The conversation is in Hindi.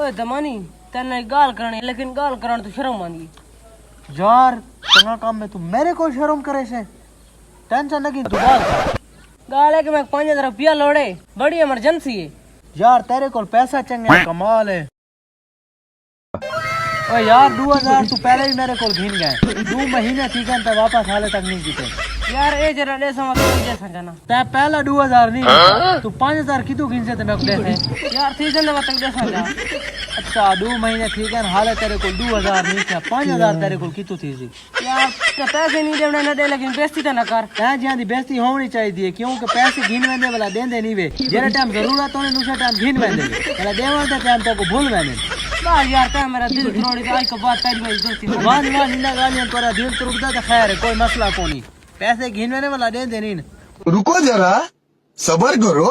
ओए दमानी तेने गाल करनी लेकिन गाल करण तो शर्म आंदी यार तेरा काम में तू मेरे को शर्म करे से टेंशन लगी तू गाल है कि मैं 5000 रुपया लोड़े बड़ी इमरजेंसी है यार तेरे को पैसा चंगा कमाल है। ओ यार 2000 तू पहले ही मेरे को घिन गए 2 महीने ठीक है तो वापस हाले तक नहीं जीते यार ए जरा दे समझ जैसा जाना ते पहला 2000 नहीं तू 5000 की तू घिन से मेरे को दे यार सीजन में तक जैसा जा। अच्छा 2 महीने ठीक है हाले तेरे को 2000 नहीं था 5000 तेरे को कितु थी सी यार पैसे नहीं देने न दे लेकिन बेइज्जती तो ना कर ए जियां दी बेइज्जती होनी चाहिए क्योंकि पैसे घिन वेंदे वाला देंदे नहीं वे जेरे टाइम जरूरत होने दूसरे टाइम घिन वेंदे वाला देवा दे टाइम तो को भूल वेंदे बस यार ते मेरा दिल थोड़ी आज के बाद तेरी मेरी दोस्ती वाह इंदा गालियां तोरा दिल टूटदा तो खैर है कोई मसला कोनी पैसे घिनने वाला देंदे नहीं रुको जरा सबर करो।